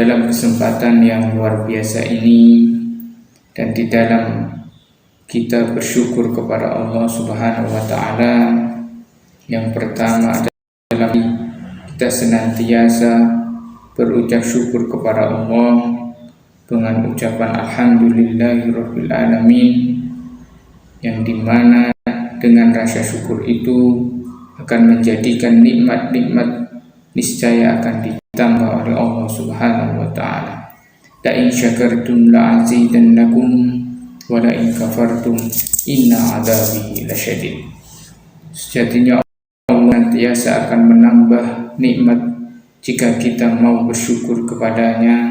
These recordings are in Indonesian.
dalam kesempatan yang luar biasa ini dan di dalam kita bersyukur kepada Allah Subhanahu wa Ta'ala, yang pertama adalah kita senantiasa berucap syukur kepada Allah dengan ucapan Alhamdulillahirabbil alamin, yang dimana dengan rasa syukur itu akan menjadikan nikmat-nikmat niscaya akan ditambah oleh Allah Subhanahu wa Ta'ala. La in syakartum la azidannakum wa la in kafartum inna adzabi lasyadid. Sejatinya Allah senantiasa akan menambah nikmat jika kita mau bersyukur kepadanya,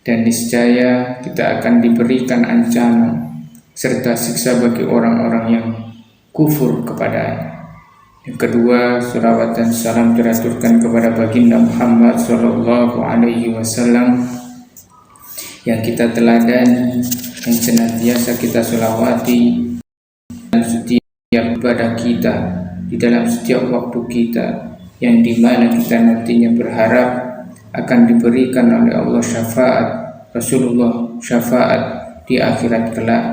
dan niscaya kita akan diberikan ancaman serta siksa bagi orang-orang yang kufur kepadanya. Yang kedua, salawat dan salam teraturkan kepada baginda Muhammad sallallahu alaihi wasallam yang kita teladani, yang senantiasa kita selawati dalam setiap ibadah kita, di dalam setiap waktu kita, yang dimana kita nantinya berharap akan diberikan oleh Allah syafaat Rasulullah, syafaat di akhirat kelak,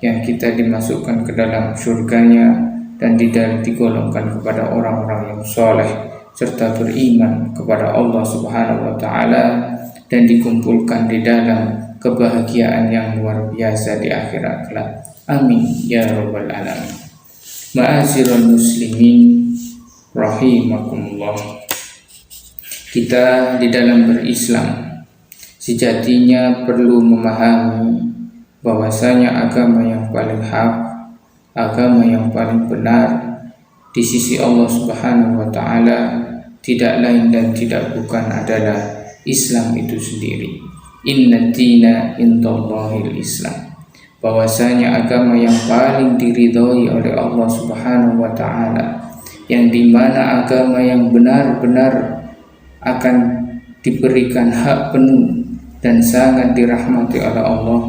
yang kita dimasukkan ke dalam surganya dan digolongkan kepada orang-orang yang soleh serta beriman kepada Allah Subhanahu wa Ta'ala, dan dikumpulkan di dalam kebahagiaan yang luar biasa di akhirat kelak. Amin ya rabbal alamin. Ma'asyiral muslimin rahimakumullah. Kita di dalam berislam sejatinya perlu memahami bahwasanya agama yang paling hak, agama yang paling benar di sisi Allah Subhanahu wa Ta'ala tidak lain dan tidak bukan adalah Islam itu sendiri. Inna dina indallahil Islam. Bahwasanya agama yang paling diridhoi oleh Allah Subhanahu wa Ta'ala, yang dimana agama yang benar-benar akan diberikan hak penuh dan sangat dirahmati oleh Allah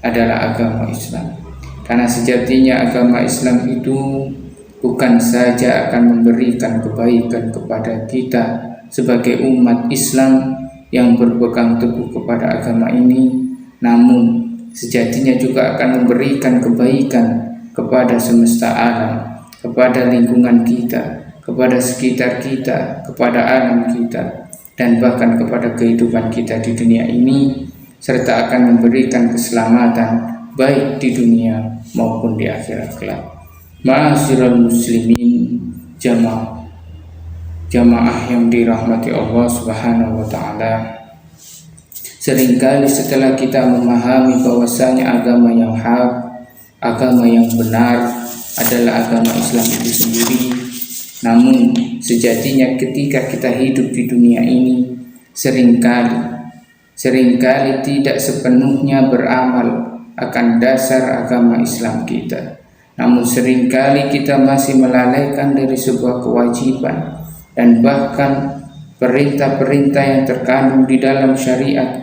adalah agama Islam. Karena sejatinya agama Islam itu bukan saja akan memberikan kebaikan kepada kita sebagai umat Islam yang berpegang teguh kepada agama ini, namun sejatinya juga akan memberikan kebaikan kepada semesta alam, kepada lingkungan kita, kepada sekitar kita, kepada alam kita, dan bahkan kepada kehidupan kita di dunia ini, serta akan memberikan keselamatan baik di dunia maupun di akhirat kelak. Ma'asyiral muslimin, jamaah yang dirahmati Allah Subhanahu wa Ta'ala, seringkali setelah kita memahami bahwasanya agama yang hak, agama yang benar adalah agama Islam itu sendiri, namun sejatinya ketika kita hidup di dunia ini seringkali tidak sepenuhnya beramal akan dasar agama Islam kita. Namun seringkali kita masih melalaikan dari sebuah kewajiban dan bahkan perintah-perintah yang terkandung di dalam syariat,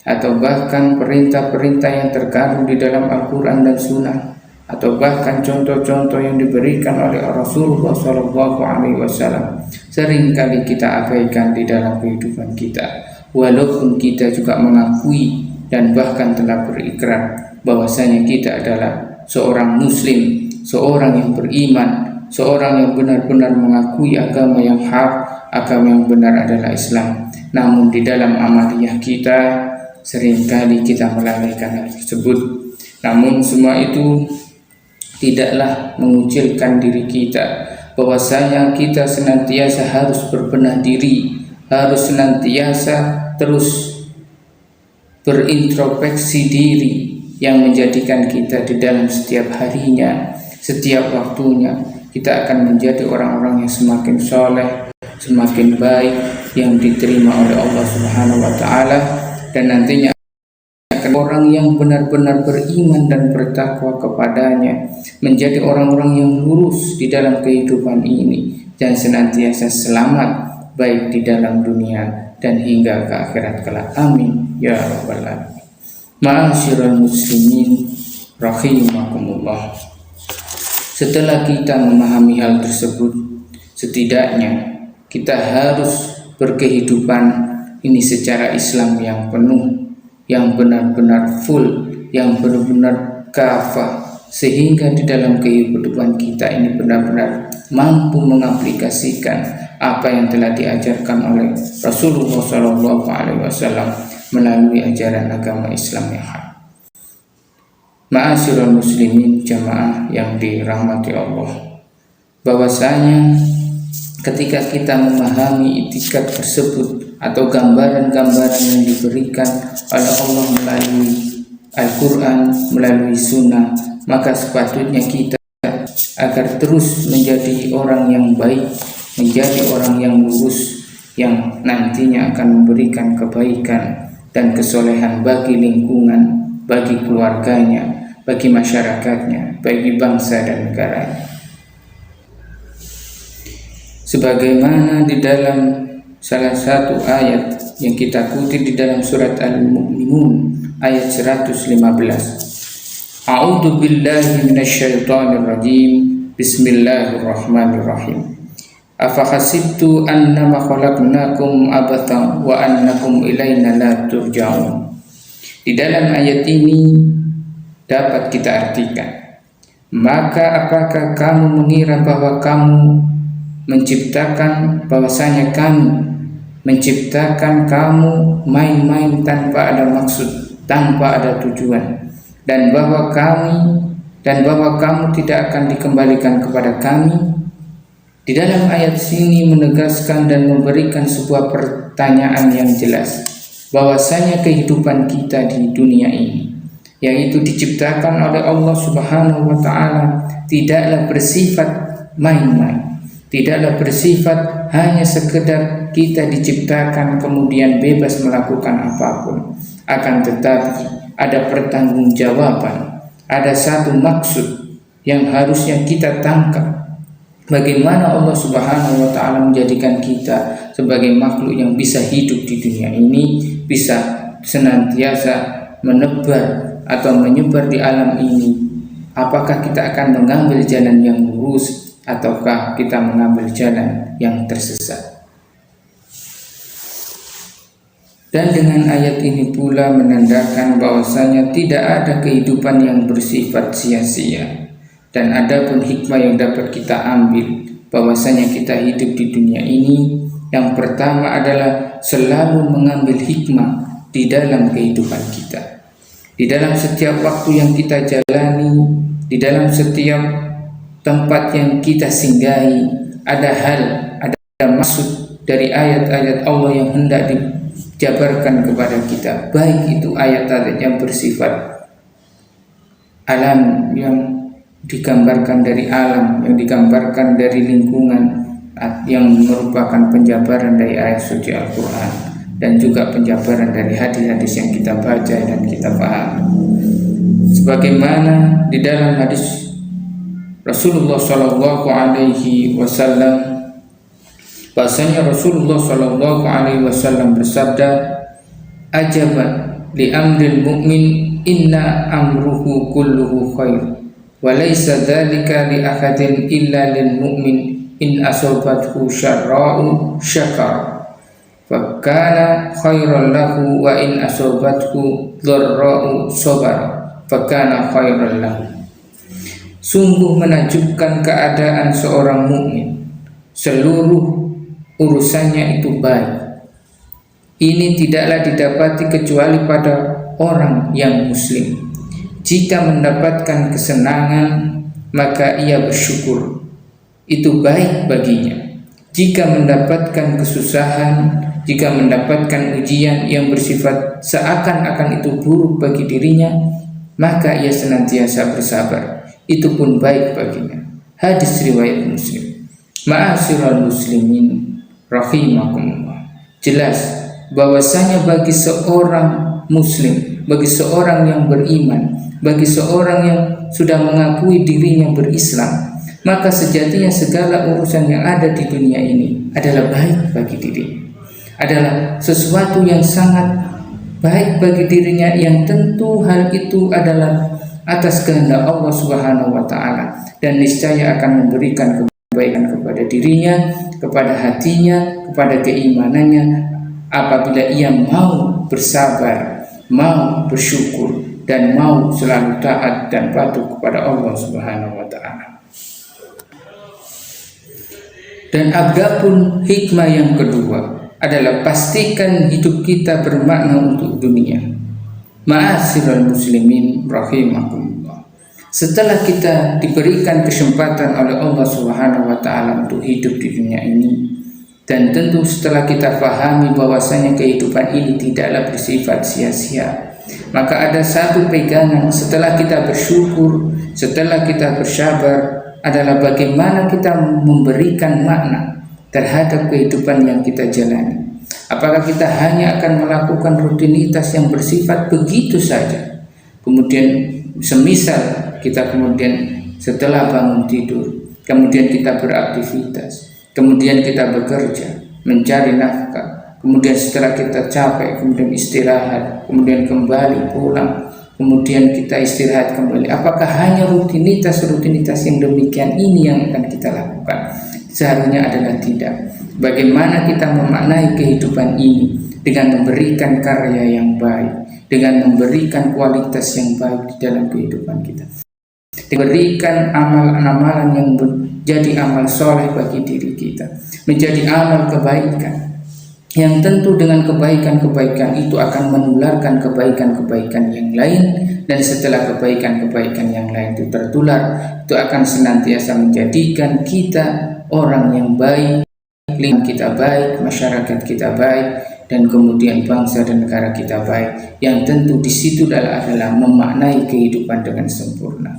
atau bahkan perintah-perintah yang terkandung di dalam Al-Quran dan Sunnah, atau bahkan contoh-contoh yang diberikan oleh Rasulullah SAW seringkali kita abaikan di dalam kehidupan kita, walaupun kita juga mengakui dan bahkan telah berikrar bahwasanya kita adalah seorang muslim, seorang yang beriman, seorang yang benar-benar mengakui agama yang hak, agama yang benar adalah Islam. Namun di dalam amaliyah kita seringkali kita melalaikan hal tersebut. Namun semua itu tidaklah mengucilkan diri kita, bahwasanya kita senantiasa harus berbenah diri, harus senantiasa terus berintrospeksi diri, yang menjadikan kita di dalam setiap harinya, setiap waktunya kita akan menjadi orang-orang yang semakin soleh, semakin baik, yang diterima oleh Allah Subhanahu wa Ta'ala, dan nantinya akan orang yang benar-benar beriman dan bertakwa kepadanya, menjadi orang-orang yang lurus di dalam kehidupan ini dan senantiasa selamat baik di dalam dunia dan hingga ke akhirat kelak. Amin ya rabbal alamin. Ma'asyiral muslimin rahimakumullah. Setelah kita memahami hal tersebut, setidaknya kita harus berkehidupan ini secara Islam yang penuh, yang benar-benar full, yang benar-benar kafah, sehingga di dalam kehidupan kita ini benar-benar mampu mengaplikasikan apa yang telah diajarkan oleh Rasulullah SAW melalui ajaran agama Islam yang hak. Ma'asyiral muslimin jamaah yang dirahmati Allah, bahwasanya ketika kita memahami itikat tersebut atau gambaran-gambaran yang diberikan oleh Allah melalui Al-Quran, melalui Sunnah, maka sepatutnya kita agar terus menjadi orang yang baik, menjadi orang yang lurus, yang nantinya akan memberikan kebaikan dan kesolehan bagi lingkungan, bagi keluarganya, bagi masyarakatnya, bagi bangsa dan negaranya. Sebagaimana di dalam salah satu ayat yang kita kutip di dalam surat Al-Mu'minun ayat 115. A'udzu billahi minasyaitonir rajim. Bismillahirrahmanirrahim. Afa hasibtu annama khalaqnakum abathan wa annakum ilaina la turja'un. Di dalam ayat ini dapat kita artikan, maka apakah kamu mengira bahwa kamu menciptakan, bahwasanya kami menciptakan kamu main-main tanpa ada maksud, tanpa ada tujuan, dan bahwa kamu tidak akan dikembalikan kepada kami. Di dalam ayat sini menegaskan dan memberikan sebuah pertanyaan yang jelas, bahwasanya kehidupan kita di dunia ini, yaitu diciptakan oleh Allah Subhanahu wa taala, tidaklah bersifat main-main, tidaklah bersifat hanya sekedar kita diciptakan kemudian bebas melakukan apapun. Akan tetapi ada pertanggungjawaban, ada satu maksud yang harusnya kita tangkap. Bagaimana Allah Subhanahu wa taala menjadikan kita sebagai makhluk yang bisa hidup di dunia ini, bisa senantiasa menebar atau menyebar di alam ini. Apakah kita akan mengambil jalan yang lurus ataukah kita mengambil jalan yang tersesat? Dan dengan ayat ini pula menandakan bahwasanya tidak ada kehidupan yang bersifat sia-sia. Dan ada pun hikmah yang dapat kita ambil, bahwasanya kita hidup di dunia ini, yang pertama adalah selalu mengambil hikmah di dalam kehidupan kita. Di dalam setiap waktu yang kita jalani, di dalam setiap tempat yang kita singgahi, ada hal, ada maksud dari ayat-ayat Allah yang hendak dijabarkan kepada kita. Baik itu ayat-ayat yang bersifat alam, yang digambarkan dari alam, yang digambarkan dari lingkungan, yang merupakan penjabaran dari ayat suci Al-Quran, dan juga penjabaran dari hadis-hadis yang kita baca dan kita paham. Sebagaimana di dalam hadis Rasulullah Shallallahu Alaihi Wasallam, bahasanya Rasulullah Shallallahu Alaihi Wasallam bersabda, "Ajaban li amril mu'min, inna amruhu kulluhu khair. Walaysa dzalika li ahadin illa lil mu'min in asabathu syarra'u syakar fakana khairan lahu wa in asabathu dharra'u sabara fakana khairan lahu." Sungguh menakjubkan keadaan seorang mukmin, seluruh urusannya itu baik. Ini tidaklah didapati kecuali pada orang yang muslim. Jika mendapatkan kesenangan, maka ia bersyukur, itu baik baginya. Jika mendapatkan kesusahan, jika mendapatkan ujian yang bersifat seakan-akan itu buruk bagi dirinya, maka ia senantiasa bersabar, itu pun baik baginya. Hadis riwayat Muslim. Ma'asyiral muslimin rahimakumullah. Jelas bahwasanya bagi seorang muslim, bagi seorang yang beriman, bagi seorang yang sudah mengakui dirinya berislam, maka sejatinya segala urusan yang ada di dunia ini adalah baik bagi dirinya, adalah sesuatu yang sangat baik bagi dirinya, yang tentu hal itu adalah atas kehendak Allah Subhanahu wa taala, dan niscaya akan memberikan kebaikan kepada dirinya, kepada hatinya, kepada keimanannya, apabila ia mau bersabar, mau bersyukur, dan mau selalu taat dan patuh kepada Allah Subhanahu wa Ta'ala. Dan adapun hikmah yang kedua adalah pastikan hidup kita bermakna untuk dunia. Ma'asyiral muslimin rahimakumullah. Setelah kita diberikan kesempatan oleh Allah Subhanahu wa Ta'ala untuk hidup di dunia ini, dan tentu setelah kita pahami bahwasanya kehidupan ini tidaklah bersifat sia-sia, maka ada satu pegangan setelah kita bersyukur, setelah kita bersabar, adalah bagaimana kita memberikan makna terhadap kehidupan yang kita jalani. Apakah kita hanya akan melakukan rutinitas yang bersifat begitu saja, kemudian semisal kita kemudian setelah bangun tidur, kemudian kita beraktivitas, kemudian kita bekerja, mencari nafkah, kemudian setelah kita capek, kemudian istirahat, kemudian kembali pulang, kemudian kita istirahat kembali. Apakah hanya rutinitas-rutinitas yang demikian ini yang akan kita lakukan? Seharusnya adalah tidak. Bagaimana kita memaknai kehidupan ini dengan memberikan karya yang baik, dengan memberikan kualitas yang baik di dalam kehidupan kita, diberikan amalan-amalan yang menjadi amal soleh bagi diri kita, menjadi amal kebaikan yang tentu dengan kebaikan-kebaikan itu akan menularkan kebaikan-kebaikan yang lain, dan setelah kebaikan-kebaikan yang lain itu tertular, itu akan senantiasa menjadikan kita orang yang baik, lingkungan kita baik, masyarakat kita baik, dan kemudian bangsa dan negara kita baik, yang tentu di situ adalah memaknai kehidupan dengan sempurna.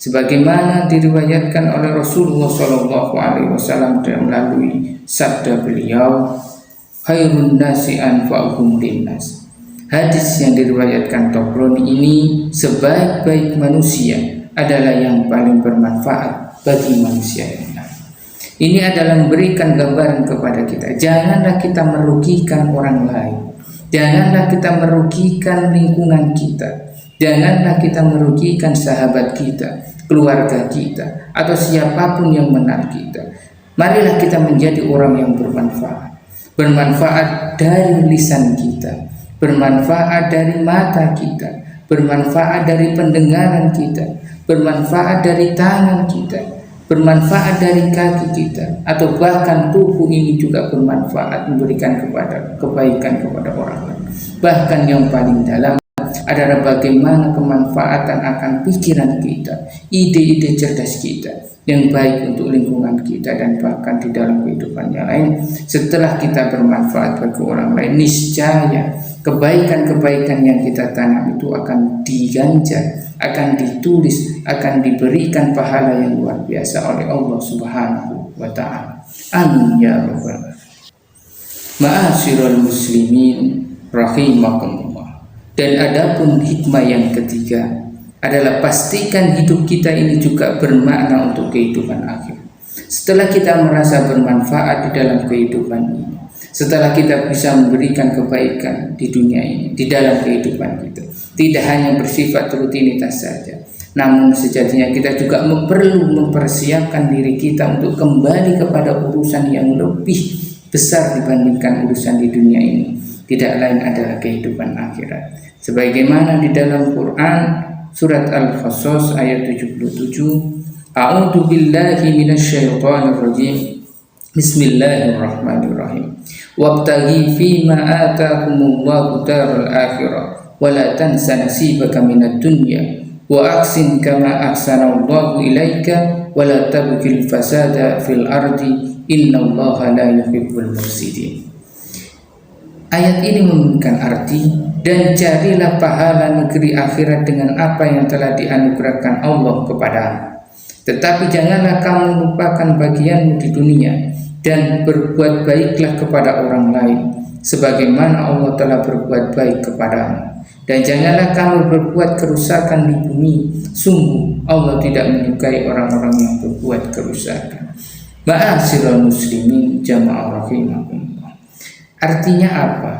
Sebagaimana diriwayatkan oleh Rasulullah SAW melalui sabda beliau, khairun nasi anfa'uhum linnas. Hadis yang diriwayatkan Tabrani ini, sebaik-baik manusia adalah yang paling bermanfaat bagi manusia yang lain. Ini adalah memberikan gambaran kepada kita, janganlah kita merugikan orang lain, janganlah kita merugikan lingkungan kita, janganlah kita merugikan sahabat kita, keluarga kita, atau siapapun yang mengenal kita. Marilah kita menjadi orang yang bermanfaat. Bermanfaat dari lisan kita, bermanfaat dari mata kita, bermanfaat dari pendengaran kita, bermanfaat dari tangan kita, bermanfaat dari kaki kita, atau bahkan tubuh ini juga bermanfaat memberikan kepada kebaikan kepada orang lain. Bahkan yang paling dalam adalah bagaimana kemanfaatan akan pikiran kita, ide-ide cerdas kita yang baik untuk lingkungan kita dan bahkan di dalam kehidupan yang lain. Setelah kita bermanfaat bagi orang lain, niscaya kebaikan-kebaikan yang kita tanam itu akan diganjar, akan ditulis, akan diberikan pahala yang luar biasa oleh Allah Subhanahu wa Ta'ala. Amin ya rabbal alamin. Ma'asyiral muslimin rahimakumullah. Dan adapun hikmah yang ketiga adalah pastikan hidup kita ini juga bermakna untuk kehidupan akhir. Setelah kita merasa bermanfaat di dalam kehidupan ini, setelah kita bisa memberikan kebaikan di dunia ini, di dalam kehidupan kita, tidak hanya bersifat rutinitas saja, namun sejatinya kita juga perlu mempersiapkan diri kita untuk kembali kepada urusan yang lebih besar dibandingkan urusan di dunia ini. Tidak lain adalah kehidupan akhirat. Sebagaimana di dalam Quran Surat Al-Qasas ayat 77, A'udzu billahi minasyaitonir rajim. Bismillahirrahmanirrahim. Wabtaghi fima ataakumullahu daral akhirah wa la tansa nasibaka minad dunya wa ahsin kama ahsanallahu ilaika wa la tabghil fasada fil ardi innallaha la yuhibbul mufsidin. Ayat ini memberikan arti, dan carilah pahala negeri akhirat dengan apa yang telah dianugerahkan Allah kepadamu. Tetapi janganlah kamu lupakan bagianmu di dunia, dan berbuat baiklah kepada orang lain sebagaimana Allah telah berbuat baik kepadamu. Dan janganlah kamu berbuat kerusakan di bumi, sungguh Allah tidak menyukai orang-orang yang berbuat kerusakan. Ma'asyiral muslimin jamaah rahimakumullah. Artinya apa?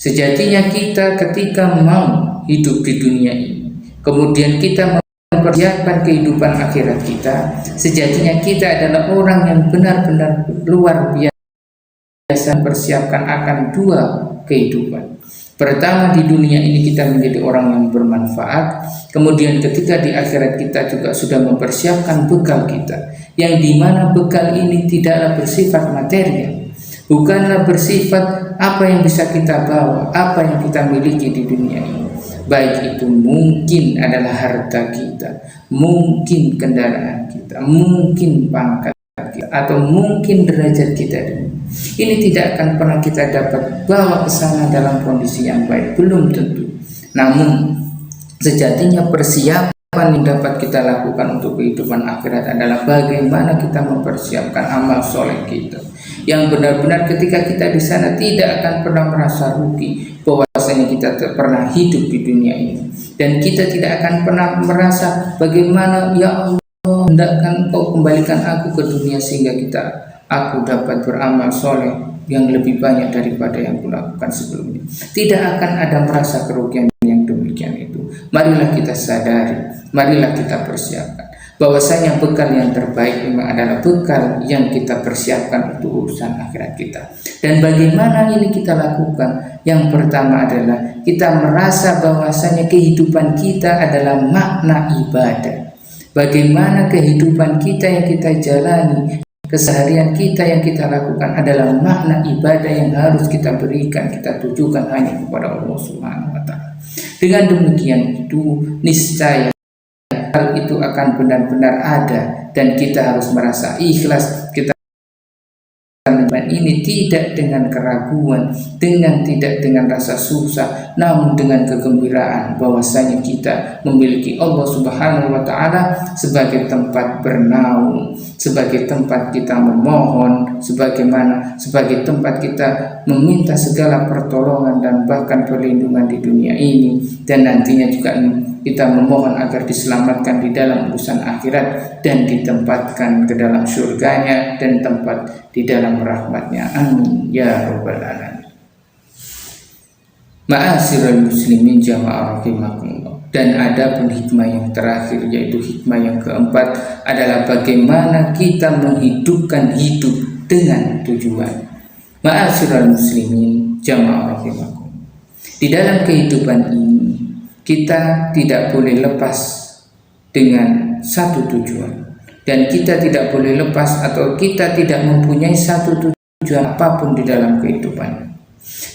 Sejatinya kita ketika mau hidup di dunia ini, kemudian kita mempersiapkan kehidupan akhirat kita, sejatinya kita adalah orang yang benar-benar luar biasa mempersiapkan akan dua kehidupan. Pertama, di dunia ini kita menjadi orang yang bermanfaat. Kemudian ketika di akhirat kita juga sudah mempersiapkan bekal kita, yang dimana bekal ini tidaklah bersifat material, bukanlah bersifat apa yang bisa kita bawa, apa yang kita miliki di dunia ini. Baik itu mungkin adalah harta kita, mungkin kendaraan kita, mungkin pangkat kita, atau mungkin derajat kita. Ini tidak akan pernah kita dapat bawa ke sana dalam kondisi yang baik, belum tentu. Namun sejatinya persiapan yang dapat kita lakukan untuk kehidupan akhirat adalah bagaimana kita mempersiapkan amal soleh kita, yang benar-benar ketika kita di sana tidak akan pernah merasa rugi bahwasanya kita pernah hidup di dunia ini, dan kita tidak akan pernah merasa bagaimana ya Allah hendakkan Engkau kembalikan aku ke dunia sehingga aku dapat beramal soleh yang lebih banyak daripada yang kulakukan sebelumnya. Tidak akan ada merasa kerugian yang demikian itu. Marilah kita sadari, marilah kita persiapkan bahwasanya bekal yang terbaik memang adalah bekal yang kita persiapkan untuk urusan akhirat kita. Dan bagaimana ini kita lakukan? Yang pertama adalah kita merasa bahwasanya kehidupan kita adalah makna ibadah. Bagaimana kehidupan kita yang kita jalani, keseharian kita yang kita lakukan adalah makna ibadah yang harus kita berikan, kita tujukan hanya kepada Allah Subhanahu wa Ta'ala. Dengan demikian itu niscaya hal itu akan benar-benar ada, dan kita harus merasa ikhlas. Kita ini tidak dengan keraguan, tidak dengan rasa susah, namun dengan kegembiraan bahwasanya kita memiliki Allah Subhanahu wa Ta'ala sebagai tempat bernaung, sebagai tempat kita memohon, sebagai tempat kita meminta segala pertolongan dan bahkan perlindungan di dunia ini, dan nantinya juga kita memohon agar diselamatkan di dalam urusan akhirat dan ditempatkan ke dalam surganya dan tempat di dalam rahmatnya. Amin ya rabbal alamin. Ma'asyiral muslimin jamaah rahimakumullah. Dan ada pun hikmah yang terakhir, yaitu hikmah yang keempat adalah bagaimana kita menghidupkan hidup dengan tujuan. Ma'asyiral muslimin jamaah rahimakumullah. Di dalam kehidupan ini kita tidak boleh lepas dengan satu tujuan, dan kita tidak boleh lepas atau kita tidak mempunyai satu tujuan apapun di dalam kehidupan.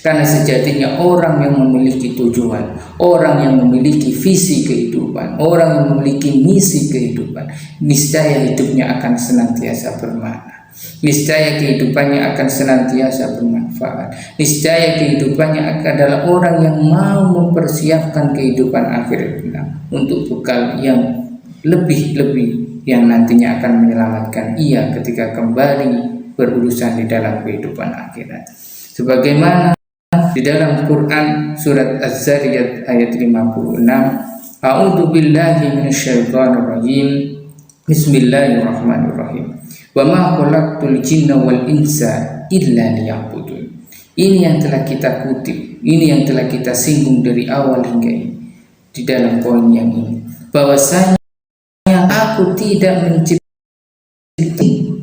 Karena sejatinya orang yang memiliki tujuan, orang yang memiliki visi kehidupan, orang yang memiliki misi kehidupan, niscaya hidupnya akan senantiasa bermakna. Niscaya kehidupannya akan senantiasa bermanfaat. Niscaya kehidupannya adalah orang yang mau mempersiapkan kehidupan akhirat untuk bekal yang lebih-lebih yang nantinya akan menyelamatkan ia ketika kembali berurusan di dalam kehidupan akhirat. Sebagaimana di dalam Quran surat Az-Zariyat ayat 56, A'udzu billahi minasyaitonir rajim. Bismillahirrahmanirrahim. Wa ma khalaqtul jinna wal insa illa liya'budun. Ini yang telah kita kutip, ini yang telah kita singgung dari awal hingga ini di dalam poin yang ini, bahwasanya aku tidak menciptakan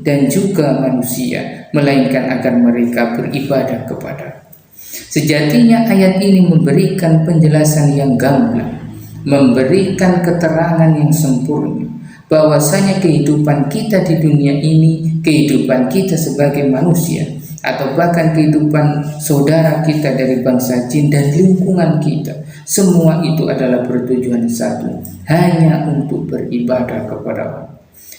dan juga manusia melainkan agar mereka beribadah kepada. Sejatinya ayat ini memberikan penjelasan yang gamblang, memberikan keterangan yang sempurna bahwasanya kehidupan kita di dunia ini, kehidupan kita sebagai manusia, atau bahkan kehidupan saudara kita dari bangsa jin dan lingkungan kita, semua itu adalah bertujuan satu, hanya untuk beribadah kepada Allah.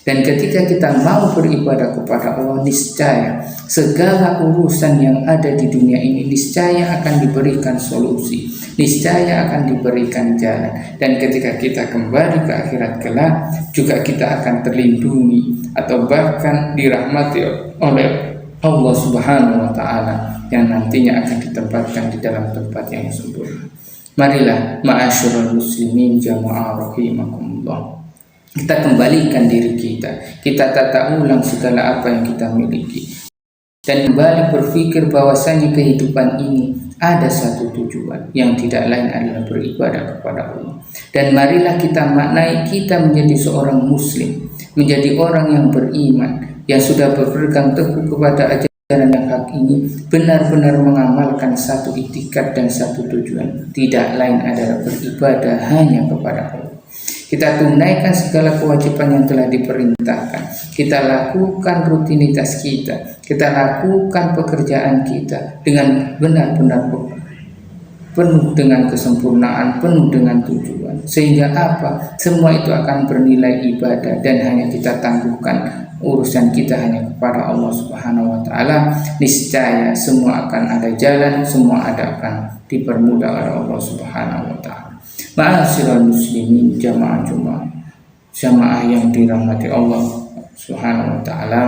Dan ketika kita mau beribadah kepada Allah, niscaya segala urusan yang ada di dunia ini niscaya akan diberikan solusi, niscaya akan diberikan jalan. Dan ketika kita kembali ke akhirat kelak, juga kita akan terlindungi atau bahkan dirahmati oleh Allah Subhanahu wa Ta'ala, yang nantinya akan ditempatkan di dalam tempat yang sempurna. Marilah ma'asyiral muslimin jamaah rahimakumullah, kita kembalikan diri kita tata ulang segala apa yang kita miliki, dan kembali berpikir bahwasanya kehidupan ini ada satu tujuan yang tidak lain adalah beribadah kepada Allah. Dan marilah kita maknai kita menjadi seorang muslim, menjadi orang yang beriman, yang sudah berpegang teguh kepada ajaran ajaran yang hak ini benar-benar mengamalkan satu itikad dan satu tujuan, tidak lain adalah beribadah hanya kepada Allah. Kita tunaikan segala kewajiban yang telah diperintahkan. Kita lakukan rutinitas kita. Kita lakukan pekerjaan kita dengan benar-benar penuh dengan kesempurnaan, penuh dengan tujuan. Sehingga apa? Semua itu akan bernilai ibadah dan hanya kita tangguhkan urusan kita hanya kepada Allah Subhanahu wa taala. Niscaya semua akan ada jalan, semua akan dipermudah oleh Allah Subhanahu wa taala. Ma'asyiral muslimin, jamaah yang dirahmati Allah Subhanahu wa taala.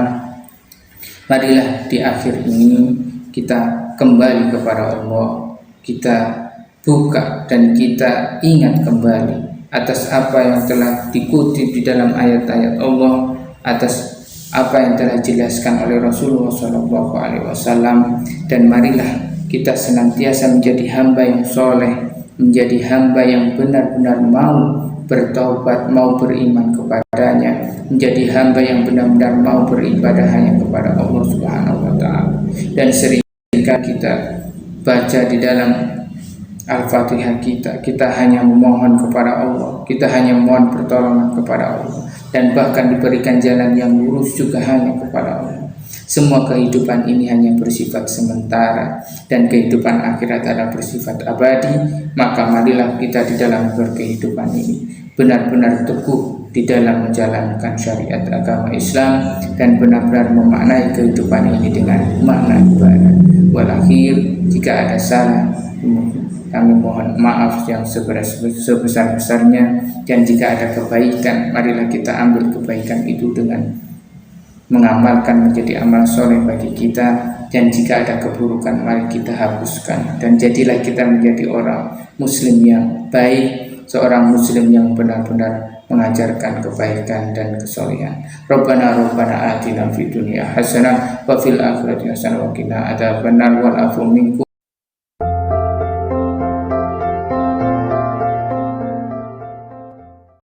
Marilah di akhir ini kita kembali kepada Allah. Kita buka dan kita ingat kembali atas apa yang telah dikutip di dalam ayat-ayat Allah, atas apa yang telah dijelaskan oleh Rasulullah SAW, dan marilah kita senantiasa menjadi hamba yang soleh, menjadi hamba yang benar-benar mau bertaubat, mau beriman kepadanya, menjadi hamba yang benar-benar mau beribadah hanya kepada Allah Subhanahu wa taala. Dan seringkali kita baca di dalam Al-Fatihah kita hanya memohon kepada Allah, kita hanya memohon pertolongan kepada Allah, dan bahkan diberikan jalan yang lurus juga hanya kepada Allah. Semua kehidupan ini hanya bersifat sementara dan kehidupan akhirat adalah bersifat abadi. Maka marilah kita di dalam berkehidupan ini benar-benar teguh di dalam menjalankan syariat agama Islam dan benar-benar memaknai kehidupan ini dengan makna ibadah. Walakhir, jika ada salah kami mohon maaf yang sebesar-besarnya, dan jika ada kebaikan marilah kita ambil kebaikan itu dengan mengamalkan menjadi amal soleh bagi kita, dan jika ada keburukan mari kita hapuskan, dan jadilah kita menjadi orang muslim yang baik, seorang muslim yang benar-benar mengajarkan kebaikan dan kesolehan. Rabbana atina fid dunya hasanah wa fil akhirati hasanah wa qina adzabannar wal afu minkum